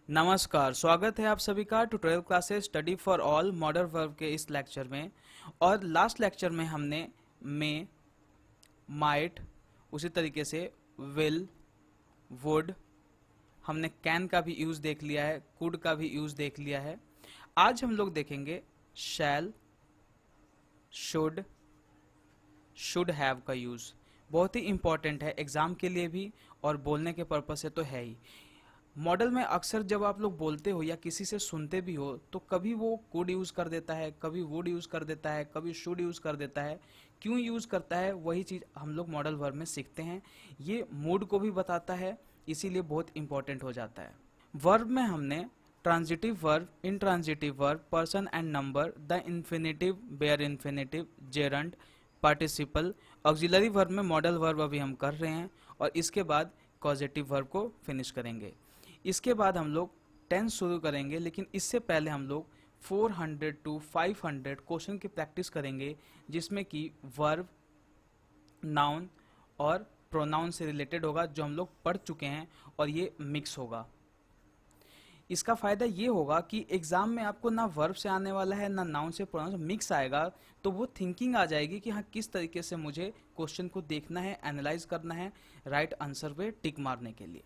नमस्कार, स्वागत है आप सभी का tutorial classes study for all modern verb के इस लेक्चर में। और लास्ट लेक्चर में हमने मे, माइट, उसी तरीके से विल, वुड, हमने कैन का भी यूज देख लिया है, कुड का भी यूज देख लिया है। आज हम लोग देखेंगे शैल, शुड हैव का यूज। बहुत ही इंपॉर्टेंट है एग्जाम के लिए भी और बोलने के पर्पज से तो है ही। मॉडल में अक्सर जब आप लोग बोलते हो या किसी से सुनते भी हो तो कभी वो कुड यूज कर देता है, कभी वुड यूज कर देता है, कभी शुड यूज कर देता है। क्यों यूज करता है वही चीज हम लोग मॉडल वर्ब में सीखते हैं। ये मूड को भी बताता है, इसीलिए बहुत इंपॉर्टेंट हो जाता है। वर्ब में हमने transitive verb, intransitive verb, person and number, the infinitive, bare infinitive, gerund, participle, auxiliary verb में मॉडल वर्ब अभी हम कर रहे हैं और इसके बाद कॉजेटिव वर्ब को फिनिश करेंगे। इसके बाद हम लोग टेंस शुरू करेंगे, लेकिन इससे पहले हम लोग 400 टू 500 क्वेश्चन की प्रैक्टिस करेंगे, जिसमें कि वर्ब, नाउन और प्रोनाउन से रिलेटेड होगा, जो हम लोग पढ़ चुके हैं और ये मिक्स होगा। इसका फायदा ये होगा कि एग्जाम में आपको ना वर्ब से आने वाला है ना नाउन से, प्रोनाउन से, मिक्स आएगा। तो वो थिंकिंग आ जाएगी कि हाँ किस तरीके से मुझे क्वेश्चन को देखना है, एनालाइज करना है, राइट आंसर पे टिक मारने के लिए।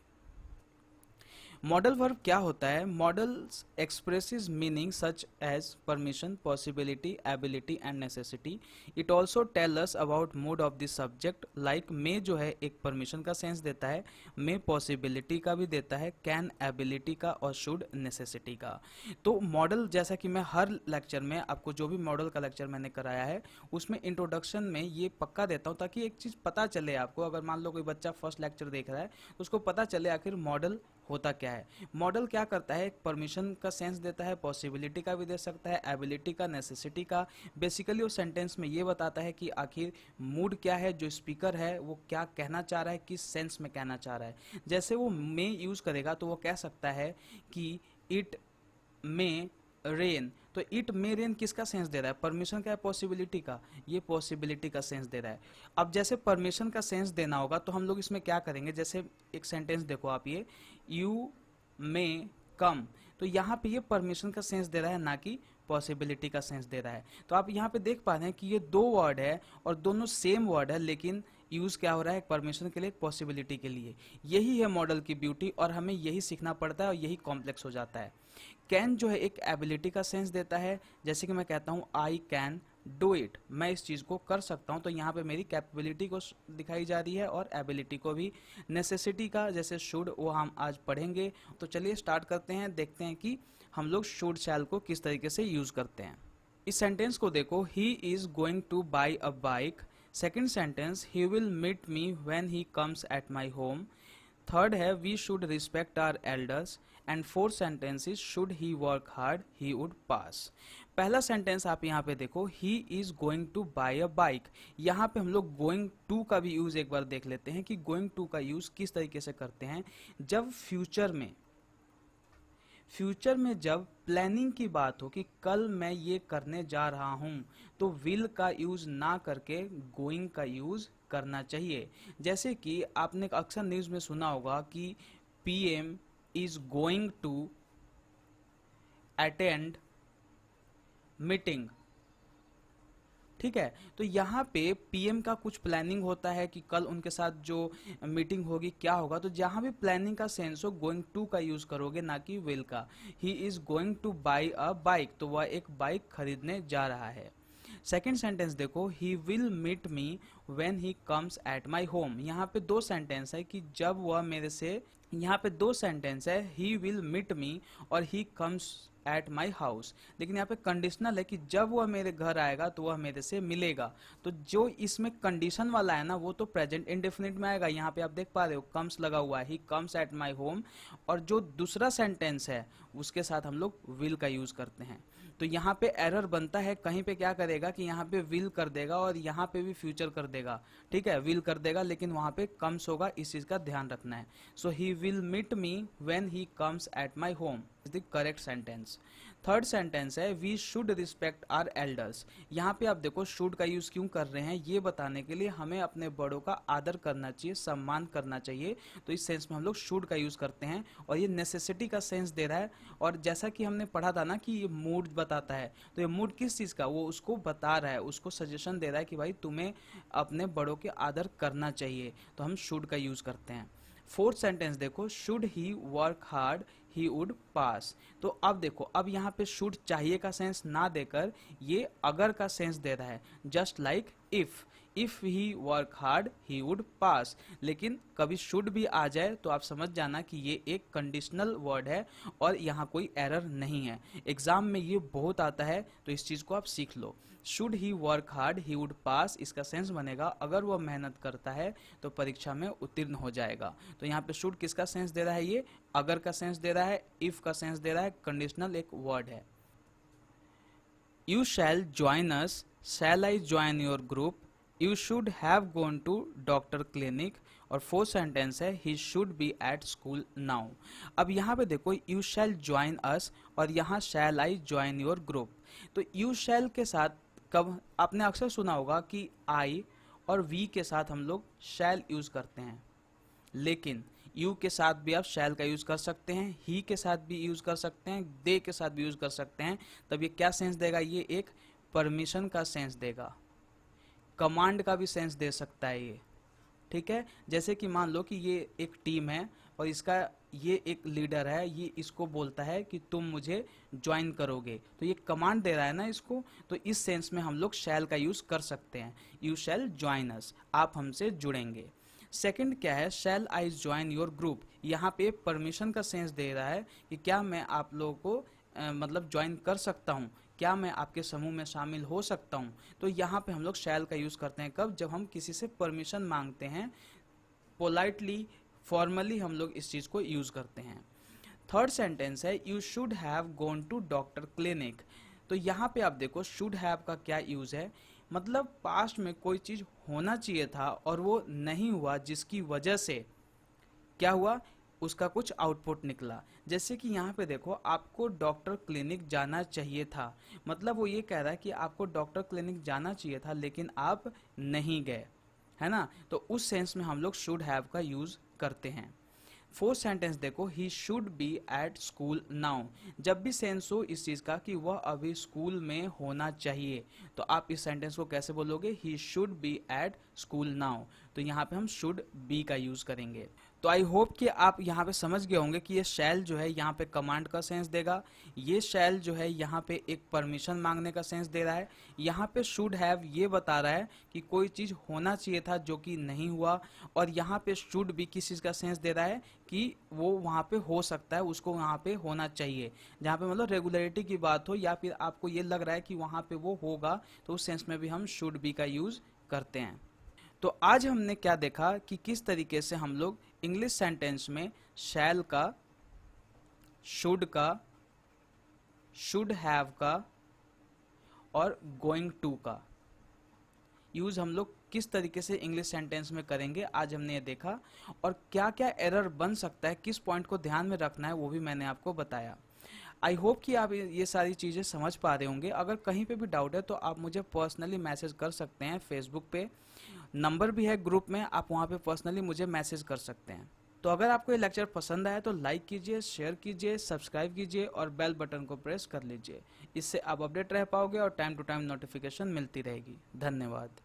मॉडल वर्ब क्या होता है? Modals expresses meaning such as permission, possibility, ability and necessity. It also tell us about mood of the subject. Like may जो है एक परमिशन का सेंस देता है, मे पॉसिबिलिटी का भी देता है, कैन एबिलिटी का और शुड नेसेसिटी का। तो मॉडल, जैसा कि मैं हर लेक्चर में आपको जो भी मॉडल का लेक्चर मैंने कराया है उसमें इंट्रोडक्शन में ये पक्का देता हूँ, ताकि एक चीज़ पता चले आपको। अगर मान लो कोई बच्चा फर्स्ट लेक्चर देख रहा है तो उसको पता चले आखिर मॉडल होता क्या है। मॉडल क्या करता है? एक परमिशन का सेंस देता है, पॉसिबिलिटी का भी दे सकता है, एबिलिटी का, नेसेसिटी का। बेसिकली वो सेंटेंस में ये बताता है कि आखिर मूड क्या है, जो स्पीकर है वो क्या कहना चाह रहा है, किस सेंस में कहना चाह रहा है। जैसे वो मे यूज करेगा तो वो कह सकता है कि इट मे रेन। तो इट मे रेन किसका सेंस दे रहा है? परमिशन का है, पॉसिबिलिटी का? ये पॉसिबिलिटी का सेंस दे रहा है। अब जैसे परमिशन का सेंस देना होगा तो हम लोग इसमें क्या करेंगे? जैसे एक सेंटेंस देखो आप, ये यू मे कम, तो यहाँ पे ये परमिशन का सेंस दे रहा है, ना कि पॉसिबिलिटी का सेंस दे रहा है। तो आप यहाँ पे देख पा रहे हैं कि ये दो वर्ड है और दोनों सेम वर्ड है, लेकिन यूज क्या हो रहा है? परमिशन के लिए, पॉसिबिलिटी के लिए। यही है मॉडल की ब्यूटी और हमें यही सीखना पड़ता है और यही कॉम्प्लेक्स हो जाता है। कैन जो है एक एबिलिटी का सेंस देता है। जैसे कि मैं कहता हूँ आई कैन डू इट, मैं इस चीज़ को कर सकता हूँ, तो यहाँ पे मेरी कैपेबिलिटी को दिखाई जा रही है और एबिलिटी को भी। नेसेसिटी का जैसे शुड, वो हम आज पढ़ेंगे। तो चलिए स्टार्ट करते हैं, देखते हैं कि हम लोग शुड शैल को किस तरीके से यूज़ करते हैं। इस सेंटेंस को देखो, he is going to buy a bike. Second sentence, he will meet me when he comes at my home. Third है, we should respect our elders. And fourth sentence is, should he work hard he would pass. पहला sentence आप यहाँ पे देखो, he is going to buy a bike. यहाँ पे हम लोग गोइंग टू का भी यूज एक बार देख लेते हैं कि गोइंग टू का यूज किस तरीके से करते हैं। जब फ्यूचर में जब प्लानिंग की बात हो कि कल मैं ये करने जा रहा हूं, तो विल का यूज ना करके गोइंग का यूज करना चाहिए। जैसे कि आपने अक्सर न्यूज में सुना होगा कि PM is going to attend meeting. ठीक है, तो यहाँ पे पीएम का कुछ प्लानिंग होता है कि कल उनके साथ जो मीटिंग होगी क्या होगा। तो जहाँ भी प्लानिंग का सेंस हो, गोइंग टू का यूज करोगे, ना कि विल का। ही is going to buy a bike, तो वह एक बाइक खरीदने जा रहा है। सेकेंड सेंटेंस देखो, he will meet me when he comes at my home. यहाँ पे दो सेंटेंस है कि जब वह मेरे से, यहाँ पे दो सेंटेंस है, ही विल मीट मी और ही कम्स एट माई हाउस। लेकिन यहाँ पे कंडीशनल है कि जब वह मेरे घर आएगा तो वह मेरे से मिलेगा। तो जो इसमें कंडीशन वाला है ना, वो तो प्रेजेंट इंडेफिनिट में आएगा। यहाँ पे आप देख पा रहे हो कम्स लगा हुआ है, ही कम्स एट माई होम। और जो दूसरा सेंटेंस है उसके साथ हम लोग विल का यूज करते हैं। तो यहाँ पे एरर बनता है, कहीं पे क्या करेगा कि यहाँ पे विल कर देगा और यहाँ पे भी फ्यूचर कर देगा। देगा, ठीक है, विल कर देगा, लेकिन वहां पे कम्स होगा, इस चीज का ध्यान रखना है। So he will meet me when he comes at my home is the correct sentence. Third sentence है we should respect our elders. यहाँ पे आप देखो शुड का यूज क्यों कर रहे हैं, ये बताने के लिए हमें अपने बड़ों का आदर करना चाहिए, सम्मान करना चाहिए, तो इस सेंस में हम लोग शुड का यूज करते हैं और ये नेसेसिटी का सेंस दे रहा है। और जैसा कि हमने पढ़ा था ना कि ये मूड बताता है, तो ये मूड किस चीज़ का, वो उसको बता रहा है, उसको सजेशन दे रहा है कि भाई तुम्हें अपने बड़ों के आदर करना चाहिए, तो हम शुड का यूज करते हैं। फोर्थ सेंटेंस देखो should he work hard he would पास। तो अब देखो, अब यहाँ पे शुड चाहिए का सेंस ना देकर ये अगर का सेंस दे रहा है, just like if he work hard he would पास। लेकिन कभी शुड भी आ जाए तो आप समझ जाना कि ये एक कंडीशनल वर्ड है और यहाँ कोई एरर नहीं है। एग्जाम में ये बहुत आता है, तो इस चीज को आप सीख लो। Should he work hard he would pass, इसका सेंस बनेगा अगर वह मेहनत करता है तो परीक्षा में उत्तीर्ण हो जाएगा। तो यहाँ पे शुड किसका सेंस दे रहा है, ये अगर का सेंस दे रहा है, इफ का सेंस दे रहा है, कंडीशनल एक वर्ड है। You shall join us, shall I join your group, you should have gone to doctor clinic. और फोर्थ सेंटेंस है he should be at school now. अब यहाँ पे देखो यू शैल ज्वाइन अस और यहाँ शैल आई ज्वाइन योर ग्रुप। तो you shall के साथ कब आपने अक्सर सुना होगा कि आई और वी के साथ हम लोग शैल यूज करते हैं, लेकिन यू के साथ भी आप शैल का यूज कर सकते हैं, ही के साथ भी यूज कर सकते हैं, दे के साथ भी यूज कर सकते हैं। तब ये क्या सेंस देगा, ये एक परमिशन का सेंस देगा, कमांड का भी सेंस दे सकता है ये, ठीक है। जैसे कि मान लो कि ये एक टीम है और इसका ये एक लीडर है, ये इसको बोलता है कि तुम मुझे ज्वाइन करोगे, तो ये कमांड दे रहा है ना इसको, तो इस सेंस में हम लोग शैल का यूज कर सकते हैं। यू शैल ज्वाइन अस, आप हमसे जुड़ेंगे। सेकंड क्या है, शैल आई ज्वाइन योर ग्रुप। यहाँ पे परमिशन का सेंस दे रहा है कि क्या मैं आप लोगों को मतलब ज्वाइन कर सकता हूँ, क्या मैं आपके समूह में शामिल हो सकता हूँ। तो यहाँ पे हम लोग शैल का यूज करते हैं कब, जब हम किसी से परमिशन मांगते हैं, पोलाइटली फॉर्मली हम लोग इस चीज को यूज करते हैं। थर्ड सेंटेंस है you should have gone to doctor clinic. तो यहाँ पे आप देखो शुड हैव का क्या यूज है, मतलब पास्ट में कोई चीज होना चाहिए था और वो नहीं हुआ, जिसकी वजह से क्या हुआ, उसका कुछ आउटपुट निकला। जैसे कि यहाँ पे देखो आपको डॉक्टर क्लिनिक जाना चाहिए था, मतलब वो ये कह रहा है कि आपको डॉक्टर क्लिनिक जाना चाहिए था लेकिन आप नहीं गए, है ना। तो उस सेंस में हम लोग शुड हैव का यूज करते हैं। फोर्थ सेंटेंस देखो ही should be at school now. जब भी सेंस हो इस चीज का कि वह अभी स्कूल में होना चाहिए, तो आप इस सेंटेंस को कैसे बोलोगे, ही should be at school now. तो यहाँ पे हम शुड बी का यूज करेंगे। तो आई होप कि आप यहाँ पे समझ गए होंगे कि ये शैल जो है यहाँ पे कमांड का सेंस देगा, ये शैल जो है यहाँ पे एक परमिशन मांगने का सेंस दे रहा है, यहाँ पे शुड हैव ये बता रहा है कि कोई चीज होना चाहिए था जो कि नहीं हुआ, और यहाँ पे शुड भी किस चीज का सेंस दे रहा है कि वो वहाँ पे हो सकता है, उसको वहाँ पे होना चाहिए। जहाँ पे मतलब रेगुलरिटी की बात हो या फिर आपको ये लग रहा है कि वहाँ पे वो होगा, तो उस सेंस में भी हम शुड बी का यूज करते हैं। तो आज हमने क्या देखा कि किस तरीके से हम लोग इंग्लिश सेंटेंस में शैल का, शुड का, शुड हैव का और गोइंग टू का यूज हम लोग किस तरीके से इंग्लिश सेंटेंस में करेंगे, आज हमने ये देखा। और क्या क्या एरर बन सकता है, किस पॉइंट को ध्यान में रखना है, वो भी मैंने आपको बताया। आई होप कि आप ये सारी चीज़ें समझ पा रहे होंगे। अगर कहीं पे भी डाउट है तो आप मुझे पर्सनली मैसेज कर सकते हैं, फेसबुक पे नंबर भी है ग्रुप में, आप वहाँ पे पर्सनली मुझे मैसेज कर सकते हैं। तो अगर आपको ये लेक्चर पसंद आया तो लाइक कीजिए, शेयर कीजिए, सब्सक्राइब कीजिए और बेल बटन को प्रेस कर लीजिए। इससे आप अपडेट रह पाओगे और टाइम टू टाइम नोटिफिकेशन मिलती रहेगी। धन्यवाद।